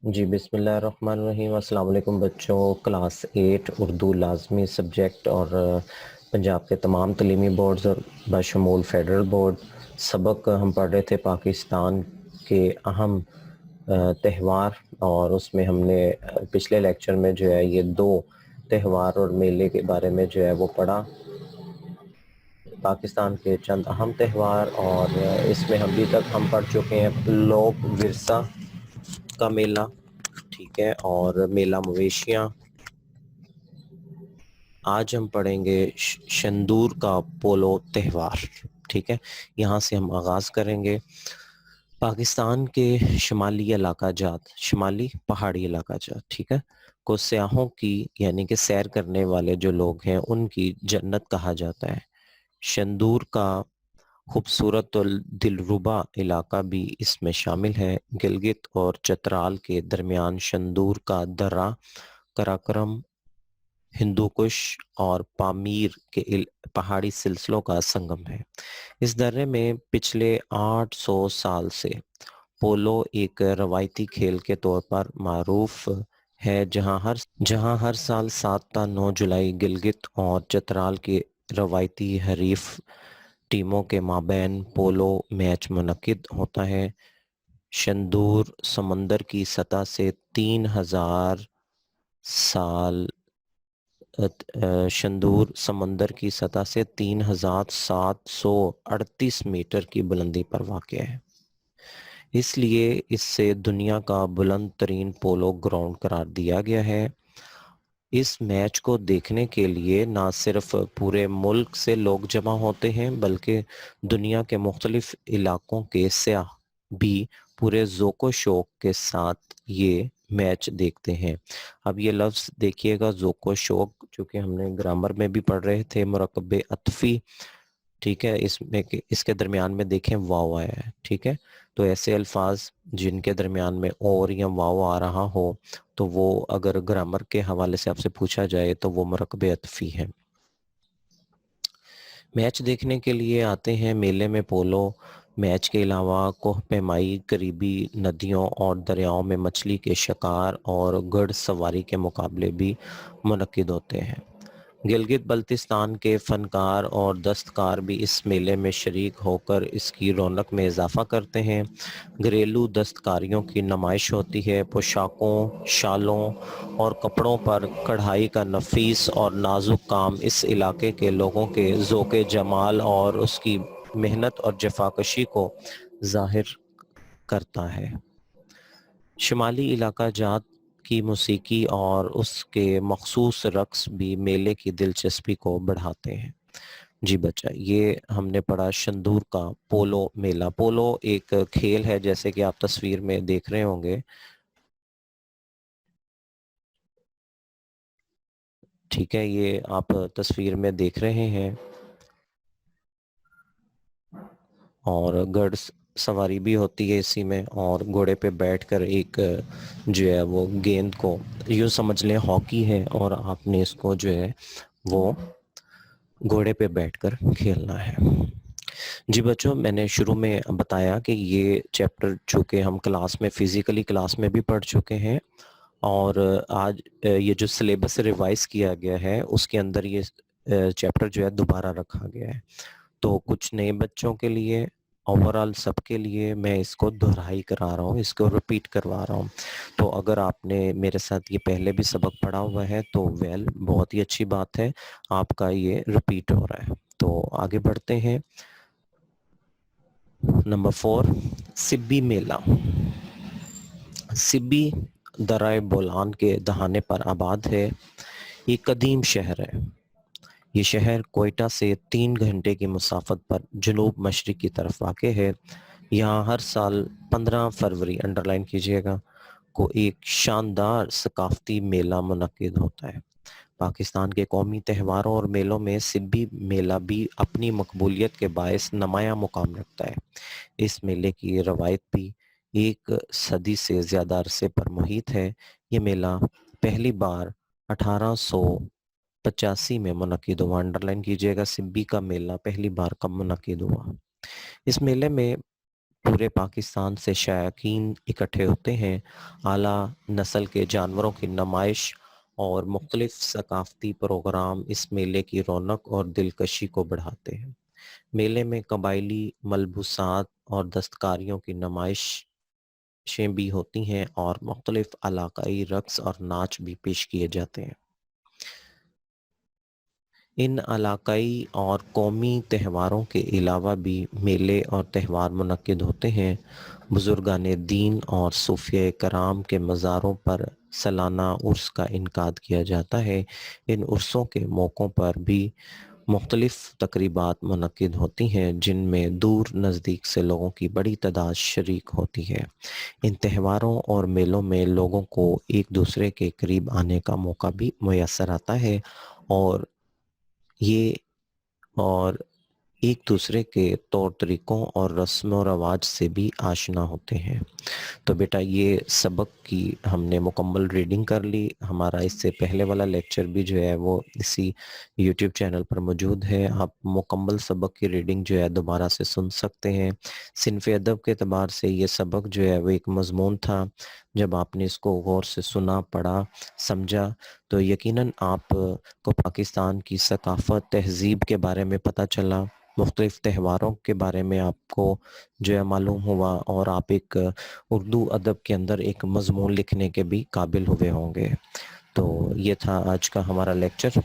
جی بسم اللہ الرحمن الرحیم۔ السلام علیکم بچوں، کلاس 8 اردو لازمی سبجیکٹ اور پنجاب کے تمام تعلیمی بورڈز اور بشمول فیڈرل بورڈ سبق ہم پڑھ رہے تھے پاکستان کے اہم تہوار، اور اس میں ہم نے پچھلے لیکچر میں جو ہے یہ 2 تہوار اور میلے کے بارے میں جو ہے وہ پڑھا، پاکستان کے چند اہم تہوار، اور اس میں ابھی تک ہم پڑھ چکے ہیں لوک ورثہ کا میلہ، ٹھیک ہے، اور میلہ مویشیاں۔ آج ہم پڑھیں گے شندور کا پولو تہوار، ٹھیک ہے، یہاں سے ہم آغاز کریں گے۔ پاکستان کے شمالی علاقہ جات، شمالی پہاڑی علاقہ جات، ٹھیک ہے، کو سیاحوں کی یعنی کہ سیر کرنے والے جو لوگ ہیں ان کی جنت کہا جاتا ہے۔ شندور کا خوبصورت اور دلربا علاقہ بھی اس میں شامل ہے۔ گلگت اور چترال کے درمیان شندور کا درہ قراقرم، ہندوکش اور پامیر کے پہاڑی سلسلوں کا سنگم ہے۔ اس درے میں پچھلے 800 سال سے پولو ایک روایتی کھیل کے طور پر معروف ہے، جہاں ہر سال 7 تا 9 جولائی گلگت اور چترال کے روایتی حریف ٹیموں کے مابین پولو میچ منعقد ہوتا ہے۔ شندور سمندر کی سطح سے 3000 سال شندور سمندر کی سطح سے 3738 میٹر کی بلندی پر واقع ہے، اس لیے اس سے دنیا کا بلند ترین پولو گراؤنڈ قرار دیا گیا ہے۔ اس میچ کو دیکھنے کے لیے نہ صرف پورے ملک سے لوگ جمع ہوتے ہیں بلکہ دنیا کے مختلف علاقوں کے سیاح بھی پورے ذوق و شوق کے ساتھ یہ میچ دیکھتے ہیں۔ اب یہ لفظ دیکھیے گا، ذوق و شوق، چونکہ ہم نے گرامر میں بھی پڑھ رہے تھے، مرکب عطفی، ٹھیک ہے، اس کے درمیان میں دیکھیں واو آیا ہے، ٹھیک ہے، تو ایسے الفاظ جن کے درمیان میں اور یا واو آ رہا ہو تو وہ اگر گرامر کے حوالے سے آپ سے پوچھا جائے تو وہ مرکب عطفی ہے۔ میچ دیکھنے کے لیے آتے ہیں میلے میں پولو میچ کے علاوہ کوہ پیمائی، قریبی ندیوں اور دریاؤں میں مچھلی کے شکار اور گھڑ سواری کے مقابلے بھی منعقد ہوتے ہیں۔ گلگت بلتستان کے فنکار اور دستکار بھی اس میلے میں شریک ہو کر اس کی رونق میں اضافہ کرتے ہیں۔ گھریلو دستکاریوں کی نمائش ہوتی ہے، پوشاکوں، شالوں اور کپڑوں پر کڑھائی کا نفیس اور نازک کام اس علاقے کے لوگوں کے ذوق جمال اور اس کی محنت اور جفاکشی کو ظاہر کرتا ہے۔ شمالی علاقہ جات کی موسیقی اور اس کے مخصوص رقص بھی میلے کی دلچسپی کو بڑھاتے ہیں۔ جی بچہ، یہ ہم نے پڑھا شندور کا پولو میلہ۔ پولو ایک کھیل ہے جیسے کہ آپ تصویر میں دیکھ رہے ہوں گے، ٹھیک ہے، یہ آپ تصویر میں دیکھ رہے ہیں، اور گھڑ سواری بھی ہوتی ہے اسی میں، اور گھوڑے پہ بیٹھ کر ایک جو ہے وہ گیند کو یوں سمجھ لیں ہاکی ہے، اور آپ نے اس کو جو ہے وہ گھوڑے پہ بیٹھ کر کھیلنا ہے۔ جی بچوں، میں نے شروع میں بتایا کہ یہ چیپٹر چونکہ ہم کلاس میں فزیکلی کلاس میں بھی پڑھ چکے ہیں، اور آج یہ جو سلیبس ریوائز کیا گیا ہے اس کے اندر یہ چیپٹر جو ہے دوبارہ رکھا گیا ہے، تو کچھ نئے بچوں کے لیے، اوورال سب کے لیے میں اس کو دہرائی کرا رہا ہوں، اس کو ریپیٹ کروا رہا ہوں۔ تو اگر آپ نے میرے ساتھ یہ پہلے بھی سبق پڑھا ہوا ہے تو بہت ہی اچھی بات ہے، آپ کا یہ ریپیٹ ہو رہا ہے۔ تو آگے بڑھتے ہیں۔ نمبر 4، سبی میلہ۔ سبی درائے بولان کے دہانے پر آباد ہے، یہ قدیم شہر ہے۔ یہ شہر کوئٹہ سے 3 گھنٹے کی مسافت پر جنوب مشرق کی طرف واقع ہے۔ یہاں ہر سال 15 فروری، انڈرلائن کیجئے گا، کو ایک شاندار ثقافتی میلہ منعقد ہوتا ہے۔ پاکستان کے قومی تہواروں اور میلوں میں سبی میلہ بھی اپنی مقبولیت کے باعث نمایاں مقام رکھتا ہے۔ اس میلے کی روایت بھی 1 صدی سے زیادہ عرصے پر محیط ہے۔ یہ میلہ پہلی بار 1885 میں منعقد ہوا، انڈرلائن کیجئے گا، سبی کا میلہ پہلی بار کب منعقد ہوا۔ اس میلے میں پورے پاکستان سے شائقین اکٹھے ہوتے ہیں. اعلیٰ نسل کے جانوروں کی نمائش اور مختلف ثقافتی پروگرام اس میلے کی رونق اور دلکشی کو بڑھاتے ہیں. میلے میں قبائلی ملبوسات اور دستکاریوں کی نمائشیں بھی ہوتی ہیں اور مختلف علاقائی رقص اور ناچ بھی پیش کیے جاتے ہیں. ان علاقائی اور قومی تہواروں کے علاوہ بھی میلے اور تہوار منعقد ہوتے ہیں. بزرگان دین اور صوفیہ کرام کے مزاروں پر سالانہ عرس کا انعقاد کیا جاتا ہے. ان عرسوں کے موقعوں پر بھی مختلف تقریبات منعقد ہوتی ہیں جن میں دور نزدیک سے لوگوں کی بڑی تعداد شریک ہوتی ہے. ان تہواروں اور میلوں میں لوگوں کو ایک دوسرے کے قریب آنے کا موقع بھی میسر آتا ہے اور یہ اور ایک دوسرے کے طور طریقوں اور رسم و رواج سے بھی آشنا ہوتے ہیں. تو بیٹا یہ سبق کی ہم نے مکمل ریڈنگ کر لی. ہمارا اس سے پہلے والا لیکچر بھی جو ہے وہ اسی یوٹیوب چینل پر موجود ہے. آپ مکمل سبق کی ریڈنگ جو ہے دوبارہ سے سن سکتے ہیں. صنف ادب کے اعتبار سے یہ سبق جو ہے وہ ایک مضمون تھا. جب آپ نے اس کو غور سے سنا، پڑھا، سمجھا تو یقیناً آپ کو پاکستان کی ثقافت، تہذیب کے بارے میں پتہ چلا، مختلف تہواروں کے بارے میں آپ کو جو ہے معلوم ہوا اور آپ ایک اردو ادب کے اندر ایک مضمون لکھنے کے بھی قابل ہوئے ہوں گے. تو یہ تھا آج کا ہمارا لیکچر.